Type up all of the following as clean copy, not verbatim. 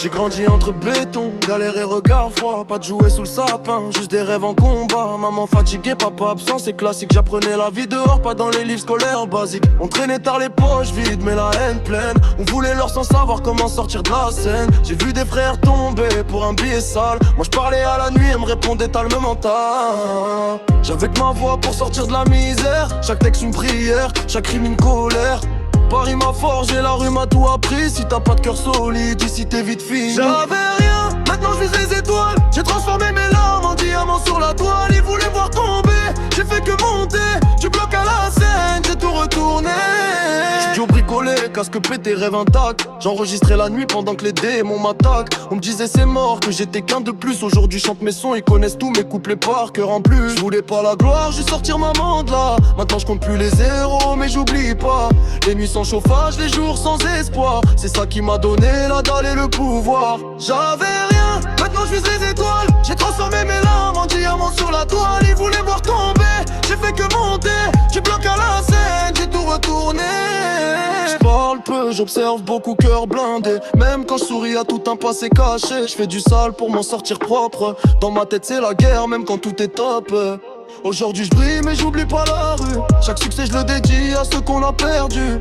J'ai grandi entre béton, galère et regard froid. Pas de jouets sous le sapin, juste des rêves en combat. Maman fatiguée, papa absent, c'est classique. J'apprenais la vie dehors, pas dans les livres scolaires basiques. On traînait tard les poches vides, mais la haine pleine. On voulait leur sans savoir comment sortir de la scène. J'ai vu des frères tomber pour un billet sale. Moi je parlais à la nuit, elle me répondait t'as le même mental. J'avais que ma voix pour sortir de la misère. Chaque texte une prière, chaque rime une colère. Paris m'a forgé, la rue m'a tout appris. Si t'as pas de cœur solide, ici t'es vite fini. J'avais rien, maintenant je vise les étoiles. J'ai transformé mes larmes en diamants sur la toile. Ils voulaient voir tomber, j'ai fait que monter. Du bloc à la scène, j'ai tout retourné. Studio bricolé, casque pété, rêve intact. J'enregistrais la nuit pendant que les démons m'attaquent. On me disait c'est mort, que j'étais qu'un de plus. Aujourd'hui chante mes sons, ils connaissent tous mes couplets par cœur en plus. Je voulais pas la gloire, juste sortir maman de là. Maintenant je compte plus les zéros, mais j'oublie pas. Les nuits sans chauffage, les jours sans espoir. C'est ça qui m'a donné la dalle et le pouvoir. J'avais rien, maintenant je vise les étoiles. J'ai transformé mes larmes en diamants sur la toile. Ils voulaient voir tomber, j'ai fait que monter. Du bloc à la scène, j'ai tout retourné. Je parle peu, j'observe beaucoup, cœur blindé. Même quand je souris à tout un passé caché. Je fais du sale pour m'en sortir propre. Dans ma tête c'est la guerre, même quand tout est top. Aujourd'hui je brille mais j'oublie pas la rue. Chaque succès je le dédie à ceux qu'on a perdu.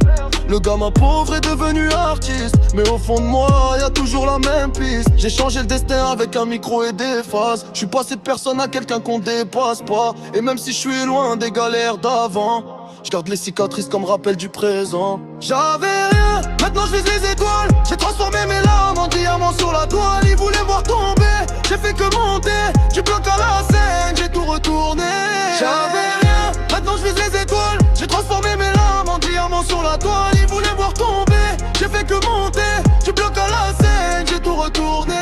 Le gamin pauvre est devenu artiste, mais au fond de moi y a toujours la même piste. J'ai changé le destin avec un micro et des phases. Je suis passé de personne à quelqu'un qu'on dépasse pas. Et même si je suis loin des galères d'avant, je garde les cicatrices comme rappel du présent. J'avais rien, maintenant je vise les étoiles. J'ai transformé mes larmes en diamants sur la toile. Ils voulaient voir tomber, j'ai fait que monter. Du bloc à la scène, j'ai tout retourné. J'avais rien, maintenant je vise les étoiles. J'ai transformé mes larmes en diamants sur la toile. Ils voulaient voir tomber, j'ai fait que monter. Du bloc à la scène, j'ai tout retourné.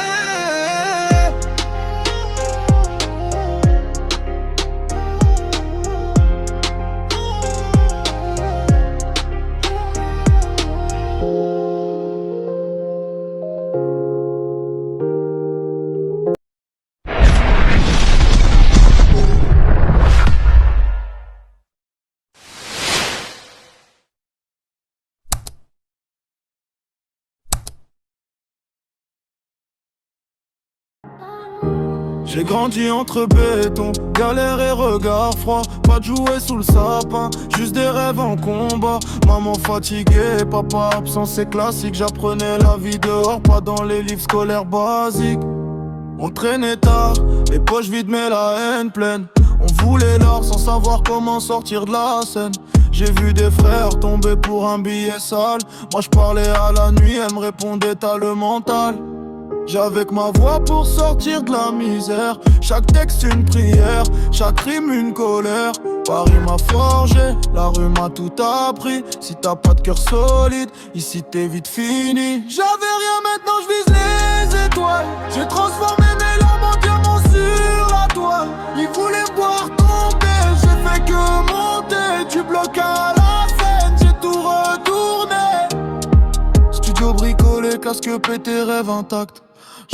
J'ai grandi entre béton, galère et regard froid. Pas de jouets sous le sapin, juste des rêves en combat. Maman fatiguée, papa absent, c'est classique. J'apprenais la vie dehors, pas dans les livres scolaires basiques. On traînait tard, les poches vides mais la haine pleine. On voulait l'or sans savoir comment sortir de la scène. J'ai vu des frères tomber pour un billet sale. Moi je parlais à la nuit, elle me répondait t'as le mental. J'avais que ma voix pour sortir de la misère. Chaque texte une prière, chaque rime une colère. Paris m'a forgé, la rue m'a tout appris. Si t'as pas de cœur solide, ici t'es vite fini. J'avais rien, maintenant je vise les étoiles. J'ai transformé mes larmes en diamants sur la toile. Ils voulaient me voir tomber, j'ai fait que monter. Du bloc à la scène, j'ai tout retourné. Studio bricolé, casque pété, rêve intact.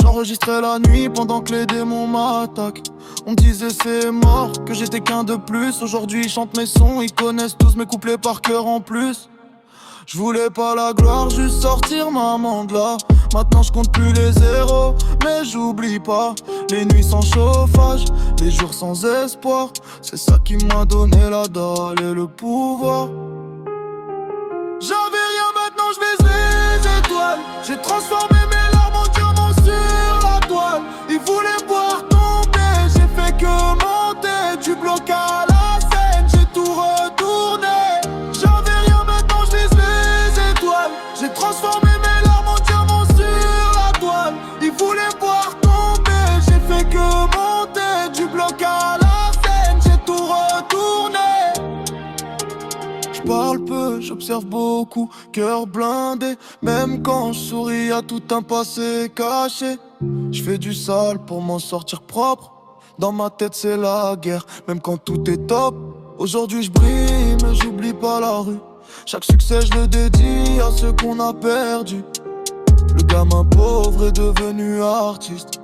J'enregistrais la nuit pendant que les démons m'attaquent. On me disait c'est mort, que j'étais qu'un de plus. Aujourd'hui ils chantent mes sons, ils connaissent tous mes couplets par cœur en plus. Je voulais pas la gloire, juste sortir maman de là. Maintenant je compte plus les zéros, mais j'oublie pas. Les nuits sans chauffage, les jours sans espoir. C'est ça qui m'a donné la dalle et le pouvoir. J'avais rien, maintenant je vise les étoiles. J'ai transformé mes larmes en diamants sur la toile. Ils voulaient me voir tomber, j'ai fait que monter. Du bloc à la scène, j'ai tout retourné. J'avais rien, maintenant je vise les étoiles. J'ai transformé mes larmes en diamants sur la toile. Ils voulaient me voir tomber, j'ai fait que monter. Du bloc à la scène, j'ai tout retourné. Parle peu, j'observe beaucoup, cœur blindé. Même quand je souris à tout un passé caché. Je fais du sale pour m'en sortir propre. Dans ma tête c'est la guerre, même quand tout est top. Aujourd'hui je brille mais j'oublie pas la rue. Chaque succès je le dédie à ceux qu'on a perdus. Le gamin pauvre est devenu artiste,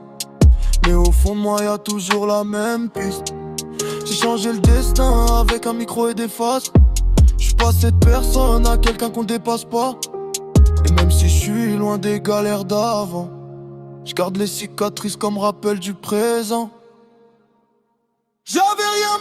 mais au fond de moi y a toujours la même piste. J'ai changé le destin avec un micro et des faces. J'suis passé de personne à quelqu'un qu'on dépasse pas. Et même si je suis loin des galères d'avant, J'garde les cicatrices comme rappel du présent. J'avais rien